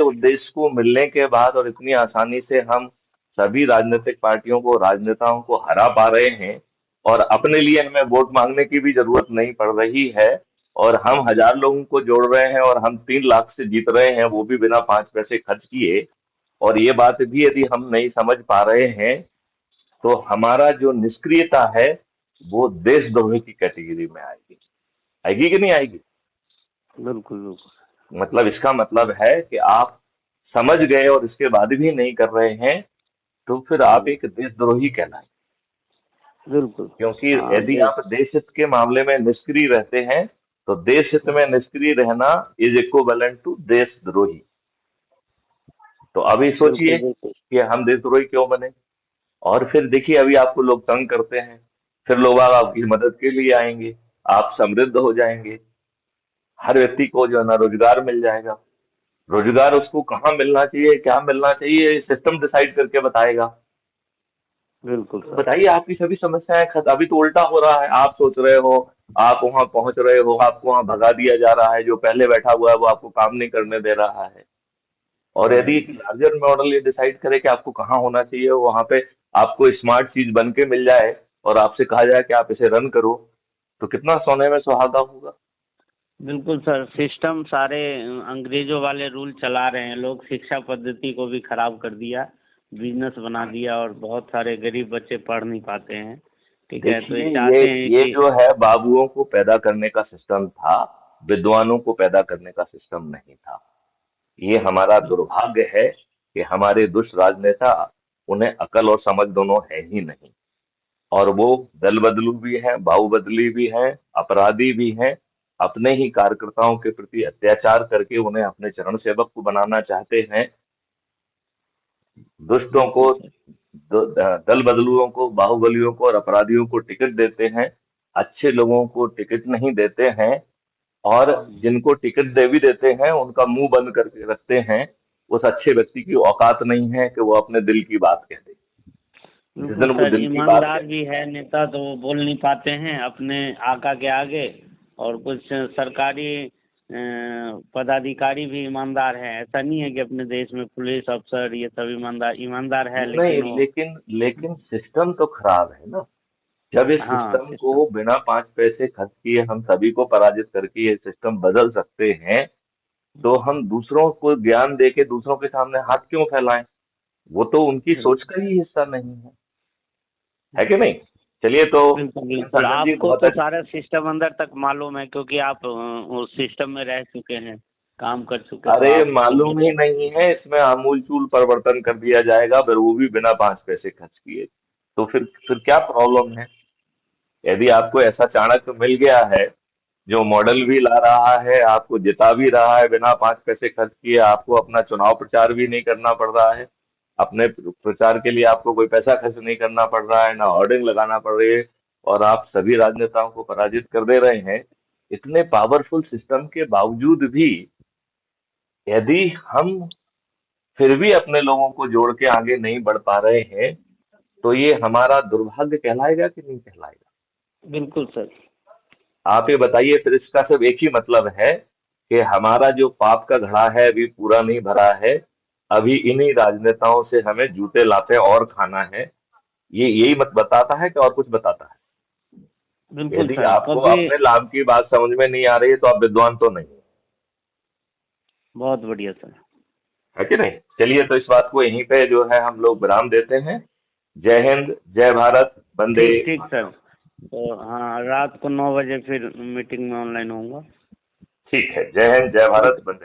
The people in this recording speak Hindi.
उद्देश्य को मिलने के बाद और इतनी आसानी से हम सभी राजनीतिक पार्टियों को, राजनेताओं को हरा पा रहे हैं और अपने लिए हमें वोट मांगने की भी जरूरत नहीं पड़ रही है, और हम 1000 लोगों को जोड़ रहे हैं और हम 3 लाख से जीत रहे हैं, वो भी बिना 5 पैसे खर्च किए। और ये बात भी यदि हम नहीं समझ पा रहे हैं तो हमारा जो निष्क्रियता है वो देशद्रोही की कैटेगरी में आएगी। आएगी कि नहीं आएगी? बिल्कुल बिल्कुल। मतलब इसका मतलब है कि आप समझ गए और इसके बाद भी नहीं कर रहे हैं, तो फिर आप एक देशद्रोही कहलाए। बिल्कुल। क्योंकि हाँ यदि आप देश हित के मामले में निष्क्रिय रहते हैं तो देश हित में निष्क्रिय रहना इज इक्विवेलेंट टू देशद्रोही। तो अभी बिल्कुल सोचिए बिल्कुल। कि हम देशद्रोही क्यों बने। और फिर देखिए, अभी आपको लोग तंग करते हैं, फिर लोग आपकी मदद के लिए आएंगे, आप समृद्ध हो जाएंगे, हर व्यक्ति को जो है ना रोजगार मिल जाएगा। रोजगार उसको कहाँ मिलना चाहिए, क्या मिलना चाहिए, सिस्टम डिसाइड करके बताएगा। बिल्कुल तो सर। बताइए, आपकी सभी समस्याएं खत्म। अभी तो उल्टा हो रहा है, आप सोच रहे हो, आप वहां पहुंच रहे हो, आपको वहां भगा दिया जा रहा है, जो पहले बैठा हुआ है वो आपको काम नहीं करने दे रहा है। और यदि एक लार्जर मॉडल ये डिसाइड करे कि आपको कहाँ होना चाहिए, वहां पे आपको स्मार्ट चीज बन के मिल जाए और आपसे कहा जाए कि आप इसे रन करो, तो कितना सोने में सुहागा होगा। बिल्कुल सर, सिस्टम सारे अंग्रेजों वाले रूल चला रहे हैं लोग। शिक्षा पद्धति को भी खराब कर दिया, बिजनेस बना दिया, और बहुत सारे गरीब बच्चे पढ़ नहीं पाते हैं। ठीक है, तो ये देखिए, ये चाहते हैं ये कि जो है बाबुओं को पैदा करने का सिस्टम था, विद्वानों को पैदा करने का सिस्टम नहीं था। ये हमारा दुर्भाग्य है कि हमारे दुष्ट राजनेता, उन्हें अकल और समझ दोनों है ही नहीं। और वो दल बदलू भी हैं, बाहुबदली भी हैं, अपराधी भी हैं। अपने ही कार्यकर्ताओं के प्रति अत्याचार करके उन्हें अपने चरण सेवक को बनाना चाहते हैं। दुष्टों को, बिल्कुल सर। दल बदलुओं को, बाहुबलियों को और अपराधियों को टिकट देते हैं, अच्छे लोगों को टिकट नहीं देते हैं। और जिनको टिकट दे भी देते हैं उनका मुंह बंद करके रखते हैं। उस अच्छे व्यक्ति की औकात नहीं है कि वो अपने दिल की बात कह दे। जिस बिल्कुल दिन वो सर, दिल की बात ईमानदार कह भी है नेता तो वो बोल नहीं पाते हैं अपने आका के आगे। और कुछ सरकारी पदाधिकारी भी ईमानदार है। ऐसा नहीं है कि अपने देश में पुलिस अफसर ये सब ईमानदार ईमानदार है, नहीं, लेकिन वो। लेकिन लेकिन सिस्टम तो खराब है ना। जब इस हाँ, सिस्टम सिस्टम। को बिना 5 पैसे खर्च किए हम सभी को पराजित करके ये सिस्टम बदल सकते हैं, तो हम दूसरों को ज्ञान दे के दूसरों के सामने हाथ क्यों फैलाएं? वो तो उनकी सोच का ही हिस्सा नहीं है कि नहीं? चलिए, तो बिल्कुल बिल्कुल, संजन जी आपको बहुत तो अच्छा। सारा सिस्टम अंदर तक मालूम है, क्योंकि आप उस सिस्टम में रह चुके हैं, काम कर चुके, तो अरे, आपको मालूम ही बेहतर। नहीं है, इसमें आमूलचूल परिवर्तन कर दिया जाएगा, फिर वो भी बिना 5 पैसे खर्च किए। तो फिर क्या प्रॉब्लम है? यदि आपको ऐसा चाणक्य मिल गया है जो मॉडल भी ला रहा है, आपको जिता भी रहा है बिना 5 पैसे खर्च किए, आपको अपना चुनाव प्रचार भी नहीं करना पड़ रहा है, अपने प्रचार के लिए आपको कोई पैसा खर्च नहीं करना पड़ रहा है, ना होर्डिंग लगाना पड़ रही है, और आप सभी राजनेताओं को पराजित कर दे रहे हैं, इतने पावरफुल सिस्टम के बावजूद भी यदि हम फिर भी अपने लोगों को जोड़ के आगे नहीं बढ़ पा रहे हैं, तो ये हमारा दुर्भाग्य कहलाएगा कि नहीं कहलाएगा? बिल्कुल सर। आप ये बताइए, फिर इसका सिर्फ एक ही मतलब है कि हमारा जो पाप का घड़ा है अभी पूरा नहीं भरा है। अभी इन्हीं राजनेताओं से हमें जूते लाते और खाना है। ये यही मत बताता है कि और कुछ बताता है? बिल्कुल यदि सर, आपको कभी। अपने लाभ की बात समझ में नहीं आ रही है तो आप विद्वान तो नहीं, बहुत बढ़िया सर। है कि नहीं? चलिए, तो इस बात को यहीं पे जो है हम लोग विराम देते हैं। जय हिंद, जय भारत, वंदे ठीक ठीक सर। मातरम। तो हाँ, रात को 9 बजे फिर मीटिंग में ऑनलाइन होऊंगा। ठीक है, जय हिंद, जय ठीक भारत, है। वंदे